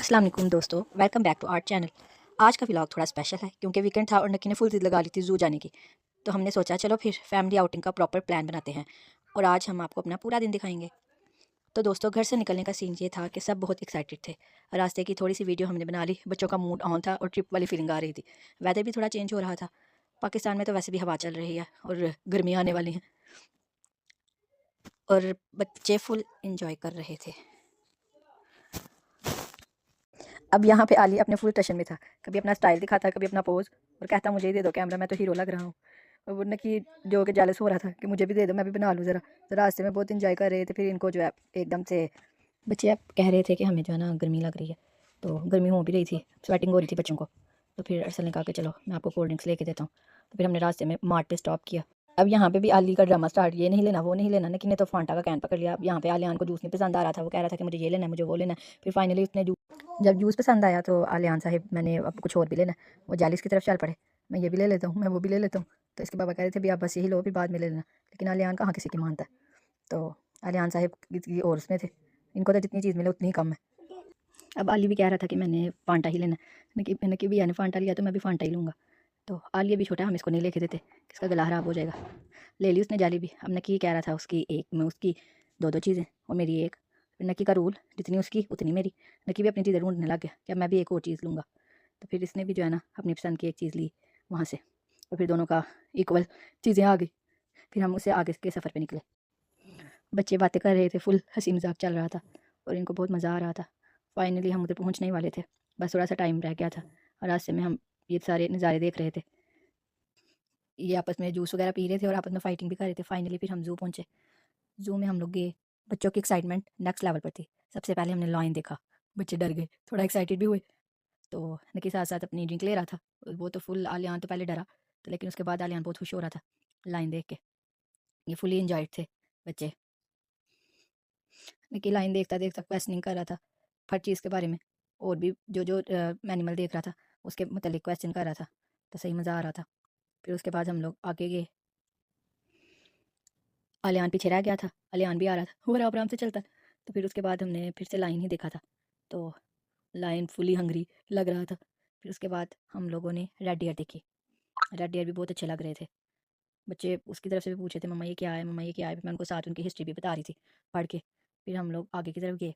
अस्सलाम वालेकुम दोस्तों, welcome back to our channel. आज का व्लॉग थोड़ा स्पेशल है क्योंकि वीकेंड था और नक्की ने फुल जिद लगा ली थी ज़ू जाने की। तो हमने सोचा चलो फिर फैमिली आउटिंग का प्रॉपर प्लान बनाते हैं और आज हम आपको अपना पूरा दिन दिखाएंगे। तो दोस्तों घर से निकलने का सीन ये था कि सब बहुत एक्साइटेड थे। रास्ते की थोड़ी सी वीडियो हमने बना ली, बच्चों का मूड ऑन था और ट्रिप वाली फीलिंग आ रही थी। वेदर भी थोड़ा चेंज हो रहा था। पाकिस्तान में तो वैसे भी हवा चल रही है और गर्मियाँ आने वाली हैं और बच्चे फुल इंजॉय कर रहे थे। अब यहाँ पे आली अपने फुल टशन में था, कभी अपना स्टाइल दिखाता, कभी अपना पोज और कहता मुझे ही दे दो कैमरा, मैं तो हीरो लग रहा हूँ। और वो नकी जो कि जेलस हो रहा था कि मुझे भी दे दो, मैं भी बना लूँ ज़रा। तो रास्ते में बहुत इंजॉय कर रहे थे। फिर इनको जो है एकदम से बच्चे अब कह रहे थे कि हमें जो है ना गर्मी लग रही है, तो गर्मी हो भी रही थी, स्वेटिंग हो रही थी बच्चों को। तो फिर अरसल ने कहा कि चलो मैं आपको कोल्ड ड्रिंक्स लेके देता हूँ। तो फिर हमने रास्ते में मार्ट पे स्टॉप किया। अब यहाँ पे भी आली का ड्रामा स्टार्ट, ये नहीं लेना वो नहीं लेना, लेकिन ने तो फांटा का कैन पकड़ लिया। अब यहाँ पे आलियान को जूस नहीं पसंद आ रहा था, वो कह रहा था कि मुझे ये लेना है, मुझे वो लेना है। फिर फाइनली उसने जब जूस पसंद आया तो आलियान साहिब मैंने अब कुछ और भी लेना है, वो जालिस की तरफ चल पड़े। मैं ये भी ले लेता हूँ, मैं वो भी ले लेता हूँ। तो इसके पापा कह रहे थे भी आप बस यही लो, फिर बाद में ले लेना। लेकिन आलियान कहाँ किसी की मानता है। तो आलियान साहिब की और उसमें थे, इनको तो जितनी चीज़ मिले उतनी ही कम है। अब आली भी कह रहा था कि मैंने फांटा ही लेना है, कि भी ने फांटा लिया तो मैं भी फांटा ही लूँगा। तो आलिया भी छोटा, हम इसको नहीं लेके देते, इसका गला खराब हो जाएगा। ले ली उसने जाली भी। अब नकी कह रहा था उसकी एक में उसकी दो दो चीज़ें और मेरी एक। फिर नकी का रूल, जितनी उसकी उतनी मेरी। नकी भी अपनी चीज़ें ढूंढने लग गया कि अब मैं भी एक और चीज़ लूँगा। तो फिर इसने भी जो है ना अपनी पसंद की एक चीज़ ली वहाँ से, और फिर दोनों का इक्वल चीज़ें आ गई। फिर हम उससे आगे के सफ़र पर निकले। बच्चे बातें कर रहे थे, फुल हंसी मजाक चल रहा था और इनको बहुत मज़ा आ रहा था। फाइनली हम उधर पहुंचने ही वाले थे, बस थोड़ा सा टाइम रह गया था। और रास्ते में हम ये सारे नज़ारे देख रहे थे, ये आपस में जूस वगैरह पी रहे थे और आपस में फाइटिंग भी कर रहे थे। फाइनली फिर हम ज़ू पहुंचे। ज़ू में हम लोग गए, बच्चों की एक्साइटमेंट नेक्स्ट लेवल पर थी। सबसे पहले हमने लायन देखा, बच्चे डर गए, थोड़ा एक्साइटेड भी हुए। तो नकी साथ साथ अपनी ड्रिंक ले रहा था, वो तो फुल आलियान तो पहले डरा, तो लेकिन उसके बाद आलियान बहुत खुश हो रहा था लाइन देख के। ये फुली इंजॉयड थे बच्चे। नकी लाइन देखता देखता क्वेश्चनिंग कर रहा था हर चीज़ के बारे में, और भी जो जो एनिमल देख रहा था उसके मतलब क्वेश्चन कर रहा था। तो सही मज़ा आ रहा था। फिर उसके बाद हम लोग आगे गए। अलियान पीछे रह गया था, अलियान भी आ रहा था, वो आराम आराम से चलता। तो फिर उसके बाद हमने फिर से लाइन ही देखा था, तो लाइन फुली हंगरी लग रहा था। फिर उसके बाद हम लोगों ने रेड डियर देखी। रेड डियर भी बहुत अच्छे लग रहे थे। बच्चे उसकी तरफ से भी पूछे थे मम्मा ये क्या है, मम्मा ये क्या है। मैं उनको साथ उनकी हिस्ट्री भी बता रही थी पढ़ के। फिर हम लोग आगे की तरफ गए।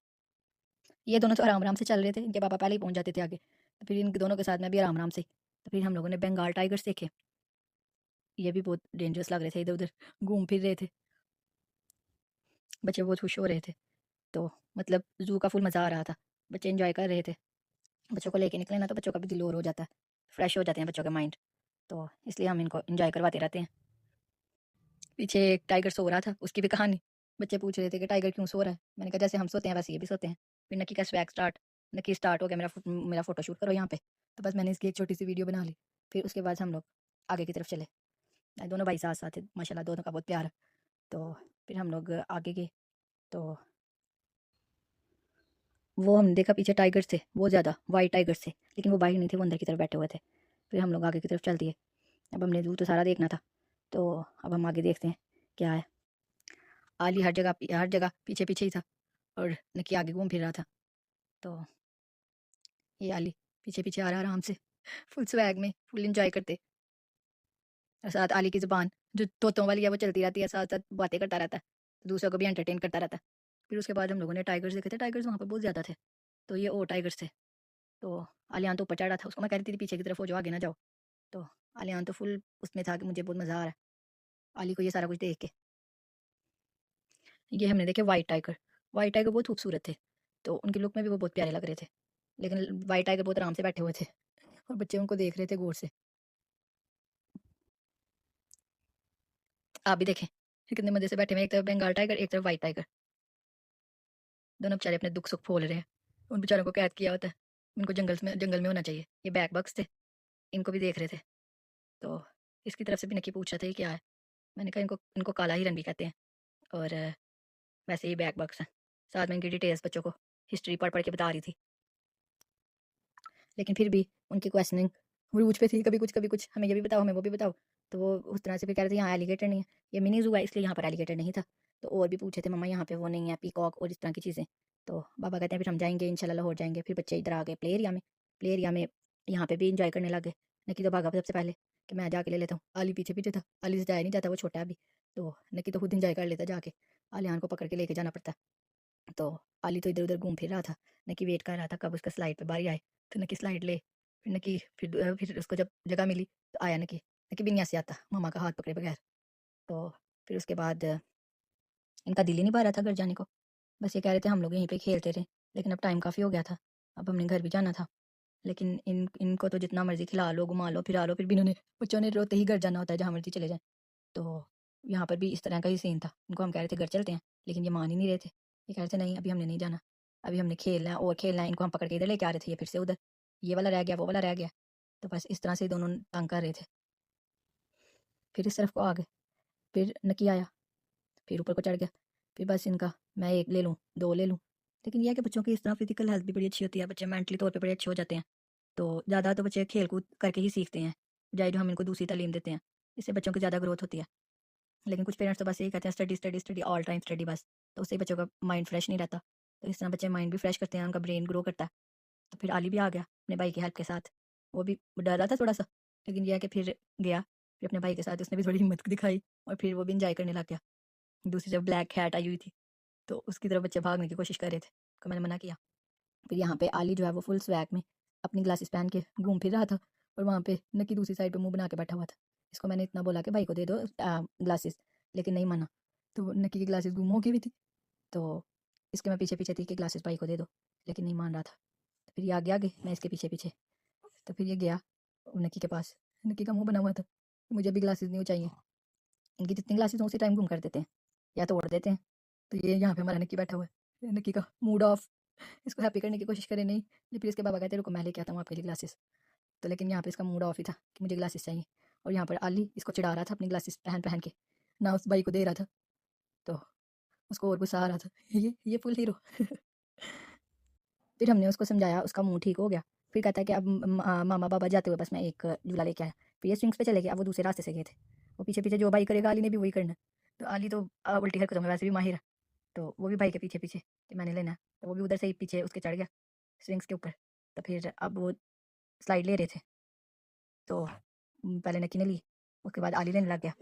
ये दोनों तो आराम आराम से चल रहे थे, इनके पापा पहले ही पहुंच जाते थे आगे। तो फिर इन दोनों के साथ मैं भी आराम आराम से। तो फिर हम लोगों ने बंगाल टाइगर्स देखे। ये भी बहुत डेंजरस लग रहे थे, इधर उधर घूम फिर रहे थे। बच्चे बहुत खुश हो रहे थे। तो मतलब ज़ू का फुल मज़ा आ रहा था, बच्चे एंजॉय कर रहे थे। बच्चों को लेके निकले ना तो बच्चों का भी दिल और हो जाता है, फ्रेश हो जाते हैं बच्चों के माइंड। तो इसलिए हम इनको एंजॉय करवाते रहते हैं। पीछे एक टाइगर सो रहा था, उसकी भी कहानी। बच्चे पूछ रहे थे कि टाइगर क्यों सो रहा है। मैंने कहा जैसे हम सोते हैं वैसे ये भी सोते हैं। फिर नक्की का स्वैग स्टार्ट, नक्की स्टार्ट हो गया मेरा फ़ोटो शूट करो यहाँ पे। तो बस मैंने इसकी एक छोटी सी वीडियो बना ली। फिर उसके बाद हम लोग आगे की तरफ चले। दोनों भाई साथ साथ थे माशाल्लाह, दोनों का बहुत प्यार है। तो फिर हम लोग आगे गए। तो वो हमने देखा पीछे टाइगर्स थे, बहुत ज़्यादा वाइट टाइगर्स थे, लेकिन वो बाहर नहीं थे, वो अंदर की तरफ बैठे हुए थे। फिर हम लोग आगे की तरफ चल दिए। अब हमने ज़ू तो सारा देखना था, तो अब हम आगे देखते हैं क्या है। आली हर जगह पीछे पीछे ही था और नकी आगे घूम फिर रहा था। तो ये आली पीछे पीछे आ रहा आराम से, फुल स्वैग में, फुल इंजॉय करते। और साथ आली की ज़ुबान जो तोतों वाली है वो चलती रहती है, साथ साथ बातें करता रहता है, दूसरों को भी एंटरटेन करता रहता है। फिर उसके बाद हम लोगों ने टाइगर्स देखे थे। टाइगर्स वहाँ पर बहुत ज़्यादा थे, तो ये और टाइगर्स थे। तो आलियान तो ऊपर चढ़ रहा था, उसको मैं कह रही थी पीछे की तरफ हो जाओ, आगे ना जाओ। तो आलियान तो फुल उसमें था कि मुझे बहुत मज़ा आ रहा है आली को ये सारा कुछ देख के। ये हमने देखे वाइट टाइगर। वाइट टाइगर बहुत खूबसूरत थे, तो उनके लुक में भी वो बहुत प्यारे लग रहे थे। लेकिन वाइट टाइगर बहुत आराम से बैठे हुए थे और बच्चे उनको देख रहे थे गौर से। आप भी देखें कितने मज़े से बैठे हुए, एक तरफ बंगाल टाइगर, एक तरफ वाइट टाइगर। दोनों बेचारे अपने दुख सुख फोल रहे हैं। उन बेचारों को कैद किया होता है, उनको जंगल में होना चाहिए। ये बैक बक्स थे, इनको भी देख रहे थे। तो इसकी तरफ से भी नक्की पूछ रहा था ये क्या है। मैंने कहा इनको इनको काला हिरन भी कहते हैं, और वैसे ही बैक बक्स है। साथ में इनकी डिटेल्स बच्चों को हिस्ट्री पढ़ पढ़ के बता रही थी। लेकिन फिर भी उनकी क्वेश्चनिंग रूज पे थी, कभी कुछ हमें ये भी बताओ, हमें वो भी बताओ। तो वो उस तरह से फिर कह रहे थे यहाँ एलिगेटर नहीं है, ये मिनी ज़ू है इसलिए यहाँ पर एलिगेटर नहीं था। तो और भी पूछे थे मम्मा यहाँ पे वो नहीं है, पीकॉक और इस तरह की चीज़ें। तो पापा कहते हैं फिर हम जाएंगे इंशाल्लाह लाहौर जाएंगे। फिर बच्चे इधर आ गए प्ले एरिया में यहाँ पे भी इंजॉय करने लगे। नकी तो भागा सबसे पहले कि मैं जाके ले लेता हूँ। आली पीछे पीछे था, आली से जाया नहीं जाता, वो छोटा है अभी। तो नकी तो खुद इंजॉय कर लेता जाके, आलियान को पकड़ के लेके जाना पड़ता। तो आली तो इधर उधर घूम फिर रहा था, नकी वेट कर रहा था कब उसका स्लाइड पे बारी आए। तो नकी स्लाइड ले, फिर नकी फिर उसको जब जगह मिली तो आया नकी। नकी भी नहीं ऐसे आता मामा का हाथ पकड़े बगैर। तो फिर उसके बाद इनका दिल ही नहीं भर रहा था घर जाने को। बस ये कह रहे थे हम लोग यहीं पे खेलते रहे, लेकिन अब टाइम काफ़ी हो गया था, अब हमने घर भी जाना था। लेकिन इनको तो जितना मर्ज़ी खिला लो, घुमा लो, फिरा लो, फिर भी इन्होंने बच्चों ने रोते ही घर जाना होता है, जहाँ मर्ज़ी चले जाएँ। तो यहाँ पर भी इस तरह का ही सीन था। इनको हम कह रहे थे घर चलते हैं, लेकिन ये मान ही नहीं रहे थे। ये कह रहे थे नहीं अभी हमने नहीं जाना, अभी हमने खेलना है और खेलना है। इनको हम पकड़ के इधर लेके आ रहे थे, ये फिर से उधर, ये वाला रह गया, वो वाला रह गया। तो बस इस तरह से दोनों तंग कर रहे थे। फिर इस तरफ को आ गए, फिर नकी आया, फिर ऊपर को चढ़ गया। फिर बस इनका मैं एक ले लूँ, दो ले लूँ। लेकिन यह है कि बच्चों की इस तरह फिजिकल हेल्थ भी बड़ी अच्छी होती है, बच्चे मेंटली तौर पे बड़े अच्छे हो जाते हैं। तो ज़्यादा तो बच्चे खेल कूद करके ही सीखते हैं, बजाय जो हम इनको दूसरी तालीम देते हैं। इससे बच्चों की ज़्यादा ग्रोथ होती है। लेकिन कुछ पेरेंट्स तो बस यही कहते हैं study study study all time study बस, तो उससे बच्चों का माइंड फ्रेश नहीं रहता। तो इस तरह बच्चे माइंड भी फ्रेश करते हैं, उनका ब्रेन ग्रो करता है। तो फिर आली भी आ गया अपने भाई की हेल्प के साथ। वो भी डर रहा था थोड़ा सा, लेकिन यह है कि फिर गया, फिर अपने भाई के साथ उसने भी थोड़ी हिम्मत दिखाई और फिर वो भी इंजॉय करने लग गया। दूसरी जब ब्लैक कैट आई हुई थी तो उसकी तरफ बच्चे भागने की कोशिश कर रहे थे, तो मैंने मना किया। फिर यहाँ पे आली जो है वो फुल स्वैग में अपनी ग्लासेस पहन के घूम फिर रहा था, और वहाँ पे नक्की दूसरी साइड पे मुंह बना के बैठा हुआ था। इसको मैंने इतना बोला कि भाई को दे दो ग्लासेस, लेकिन नहीं माना। तो नक्की की ग्लासेस गुम हो गई भी थी, तो इसके मैं पीछे पीछे थी कि ग्लासेस भाई को दे दो, लेकिन नहीं मान रहा था। तो फिर ये आगे आगे, मैं इसके पीछे पीछे। तो फिर ये गया नक्की के पास, नक्की का मुँह बना हुआ था, मुझे भी ग्लासेस नहीं चाहिए। इनकी जितनी ग्लासेस उसी टाइम गुम कर देते हैं या तोड़ देते हैं। तो ये यहाँ पे हमारा नक्की बैठा हुआ है, नक्की का मूड ऑफ। इसको हैप्पी करने की कोशिश करे नहीं, फिर इसके बाबा कहते रुको मैं लेके आता हूँ आपके लिए ग्लासेस। तो लेकिन यहाँ पे इसका मूड ऑफ ही था कि मुझे ग्लासेस चाहिए। और यहाँ पर आली इसको चिढ़ा रहा था अपनी ग्लासेस पहन पहन के, ना उस भाई को दे रहा था। तो उसको और गुस्सा आ रहा था, ये फुल हीरो। फिर हमने उसको समझाया, उसका मुंह ठीक हो गया। फिर कहता है कि अब मामा बाबा जाते हुए बस मैं एक झूला लेके आया। फिर ये स्विंग्स पे चले गए, अब वो दूसरे रास्ते से गए थे। वो पीछे पीछे जो भाई करेगा आली ने भी वही करना। तो आली तो उल्टी हरकतों में वैसे भी माहिर है, तो वो भी भाई के पीछे पीछे कि मैंने लेना है। तो वो भी उधर से ही पीछे उसके चढ़ गया स्विंग्स के ऊपर। तो फिर अब वो स्लाइड ले रहे थे, तो पहले नक्की ने ली, उसके बाद आली लेने लग गया।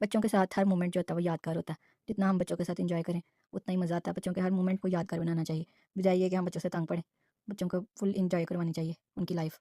बच्चों के साथ हर मोमेंट जो होता है वो यादगार होता है। जितना हम बच्चों के साथ एंजॉय करें उतना ही मज़ा आता है। बच्चों के हर मोमेंट को यादगार बनाना चाहिए, बजाय ये कि हम बच्चों से तंग पड़ें। बच्चों को फुल एंजॉय करवानी चाहिए उनकी लाइफ।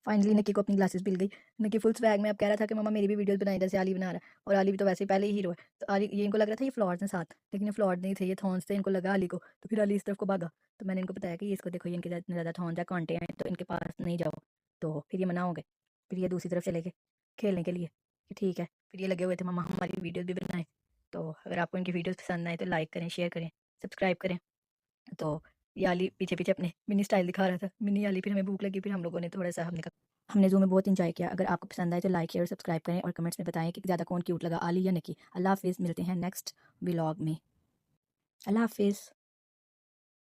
फाइनली नक्की को अपनी ग्लासेस मिल गई। नक्की फुल स्वैग में अब कह रहा था कि मम्मा मेरी भी वीडियोस बनाई जैसे आली बना रहा है। और आली भी तो वैसे ही पहले ही हीरो है, तो आली ये इनको लग रहा था ये फ्लॉर्स हैं साथ, लेकिन ये फ्लॉर्स नहीं थे, ये थॉर्न्स थे। इनको लगा आली को, तो फिर आली इस तरफ को भागा। तो मैंने इनको बताया कि ये इसको देखो, ये इनके ज़्यादा थॉर्न्स है, कांटे हैं, तो इनके पास नहीं जाओ। तो फिर ये मना हो गए। फिर ये दूसरी तरफ चले गए खेलने के लिए कि ठीक है। फिर ये लगे हुए थे मम्मा हमारी वीडियोज़ भी बनाए। तो अगर आपको इनकी वीडियोज़ पसंद आए तो लाइक करें, शेयर करें, सब्सक्राइब करें। तो ये आली पीछे पीछे अपने मिनी स्टाइल दिखा रहा था, मिनी आली। फिर हमें भूख लगी, फिर हम लोगों ने थोड़ा सा हमने ज़ू में बहुत इंजॉय किया। अगर आपको पसंद आए तो लाइक शेयर और सब्सक्राइब करें और कमेंट्स में बताएं कि ज़्यादा कौन क्यूट लगा, आली या नकी। अल्लाह हाफिज़, मिलते हैं नेक्स्ट व्लॉग में। अल्लाह हाफिज़।